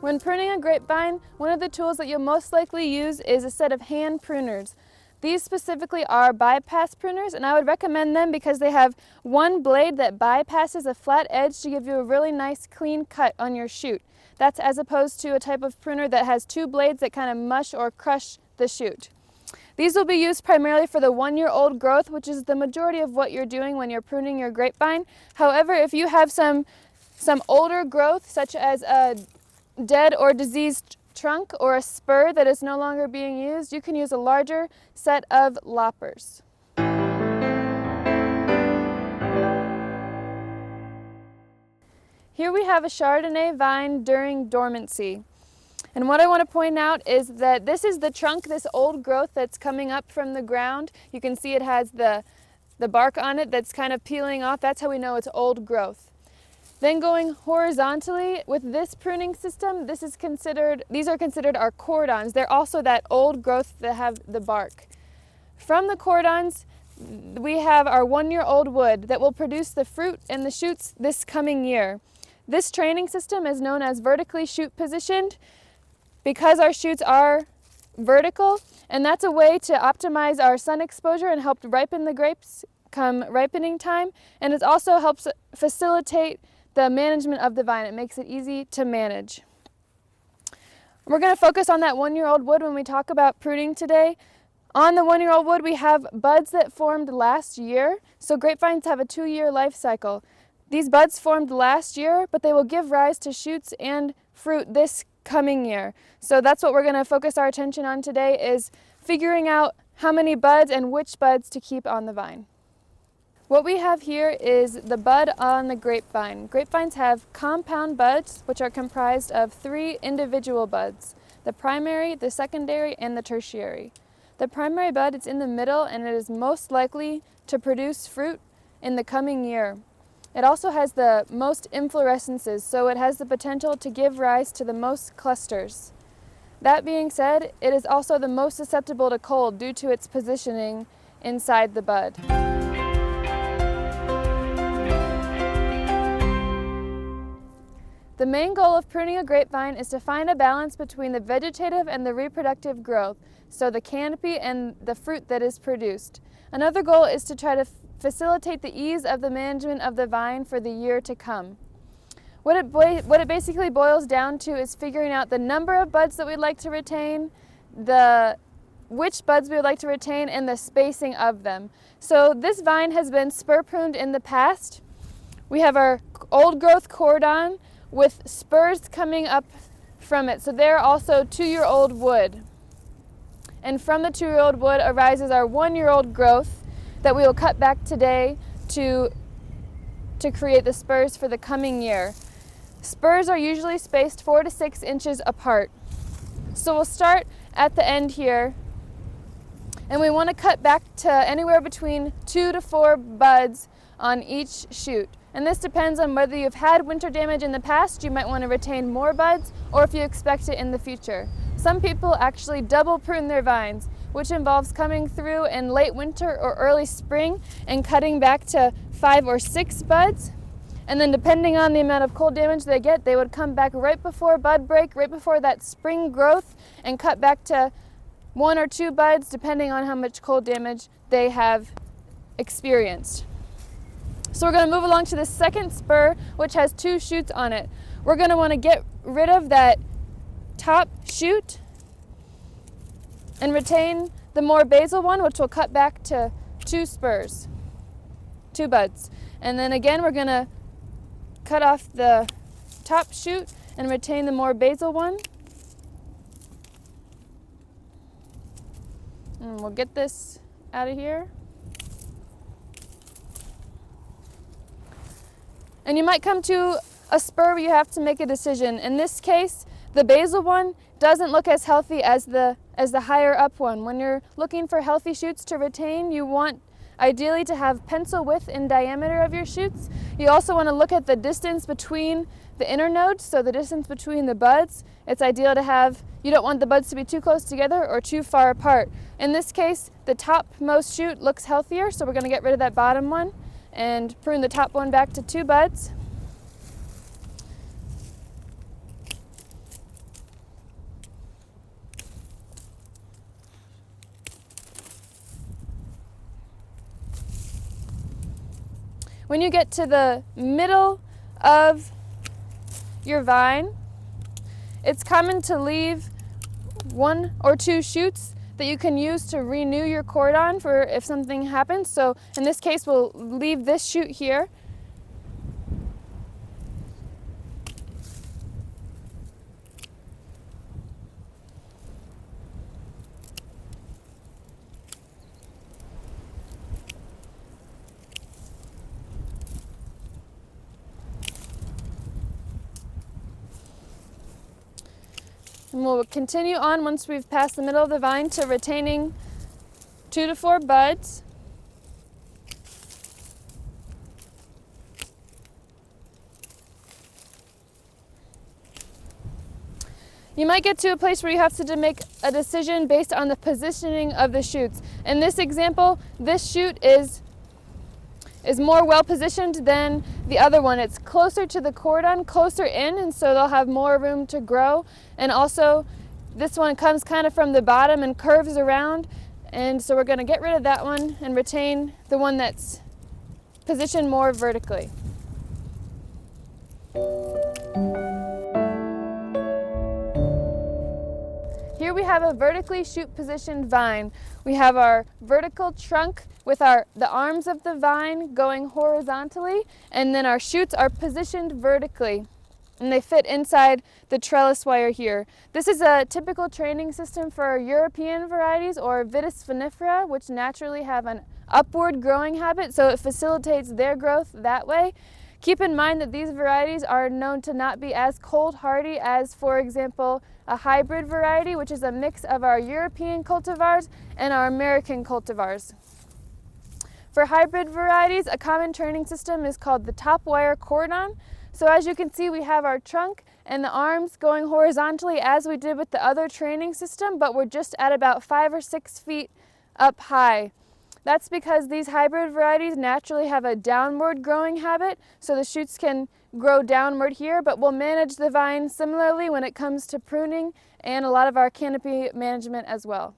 When pruning a grapevine, one of the tools that you'll most likely use is a set of hand pruners. These specifically are bypass pruners, and I would recommend them because they have one blade that bypasses a flat edge to give you a really nice clean cut on your shoot. That's as opposed to a type of pruner that has two blades that kind of mush or crush the shoot. These will be used primarily for the 1-year-old growth, which is the majority of what you're doing when you're pruning your grapevine. However, if you have some older growth, such as a dead or diseased trunk or a spur that is no longer being used, you can use a larger set of loppers. Here we have a Chardonnay vine during dormancy. And what I want to point out is that this is the trunk, this old growth that's coming up from the ground. You can see it has the bark on it that's kind of peeling off. That's how we know it's old growth. Then going horizontally with this pruning system, these are considered our cordons. They're also that old growth that have the bark. From the cordons, we have our 1-year-old wood that will produce the fruit and the shoots this coming year. This training system is known as vertically shoot positioned because our shoots are vertical, and that's a way to optimize our sun exposure and help ripen the grapes come ripening time, and it also helps facilitate the management of the vine. It makes it easy to manage. We're going to focus on that 1-year-old wood when we talk about pruning today. On the 1-year-old wood, we have buds that formed last year. So grapevines have a 2-year life cycle. These buds formed last year, but they will give rise to shoots and fruit this coming year. So that's what we're going to focus our attention on today, is figuring out how many buds and which buds to keep on the vine. What we have here is the bud on the grapevine. Grapevines have compound buds, which are comprised of 3 individual buds: the primary, the secondary, and the tertiary. The primary bud is in the middle, and it is most likely to produce fruit in the coming year. It also has the most inflorescences, so it has the potential to give rise to the most clusters. That being said, it is also the most susceptible to cold due to its positioning inside the bud. The main goal of pruning a grapevine is to find a balance between the vegetative and the reproductive growth, so the canopy and the fruit that is produced. Another goal is to try to facilitate the ease of the management of the vine for the year to come. What it basically boils down to is figuring out the number of buds that we'd like to retain, which buds we would like to retain, and the spacing of them. So this vine has been spur pruned in the past. We have our old growth cordon with spurs coming up from it. So they're also 2-year-old wood. And from the 2-year-old wood arises our 1-year-old growth that we will cut back today to create the spurs for the coming year. Spurs are usually spaced 4 to 6 inches apart. So we'll start at the end here, and we want to cut back to anywhere between 2 to 4 buds on each shoot. And this depends on whether you've had winter damage in the past, you might want to retain more buds, or if you expect it in the future. Some people actually double prune their vines, which involves coming through in late winter or early spring and cutting back to 5 or 6 buds. And then depending on the amount of cold damage they get, they would come back right before bud break, right before that spring growth, and cut back to 1 or 2 buds, depending on how much cold damage they have experienced. So we're going to move along to the second spur, which has 2 shoots on it. We're going to want to get rid of that top shoot and retain the more basal one, which will cut back to 2 spurs, 2 buds. And then again, we're going to cut off the top shoot and retain the more basal one. And we'll get this out of here. And you might come to a spur where you have to make a decision. In this case, the basal one doesn't look as healthy as the higher up one. When you're looking for healthy shoots to retain, you want ideally to have pencil width in diameter of your shoots. You also want to look at the distance between the internodes, so the distance between the buds. It's ideal to have, you don't want the buds to be too close together or too far apart. In this case, the topmost shoot looks healthier, so we're going to get rid of that bottom one. and prune the top one back to 2 buds. When you get to the middle of your vine, it's common to leave 1 or 2 shoots that you can use to renew your cordon for if something happens. So in this case, we'll leave this shoot here. And we'll continue on once we've passed the middle of the vine to retaining 2 to 4 buds. You might get to a place where you have to make a decision based on the positioning of the shoots. In this example, this shoot is more well positioned than the other one. It's closer to the cordon, closer in, and so they'll have more room to grow. And also, this one comes kind of from the bottom and curves around, and so we're going to get rid of that one and retain the one that's positioned more vertically. Here we have a vertically shoot positioned vine. We have our vertical trunk with the arms of the vine going horizontally, and then our shoots are positioned vertically, and they fit inside the trellis wire here. This is a typical training system for European varieties or Vitis vinifera, which naturally have an upward growing habit, so it facilitates their growth that way. Keep in mind that these varieties are known to not be as cold hardy as, for example, a hybrid variety, which is a mix of our European cultivars and our American cultivars. For hybrid varieties, a common training system is called the top wire cordon. So as you can see, we have our trunk and the arms going horizontally as we did with the other training system, but we're just at about 5 or 6 feet up high. That's because these hybrid varieties naturally have a downward growing habit, so the shoots can grow downward here, but we'll manage the vine similarly when it comes to pruning and a lot of our canopy management as well.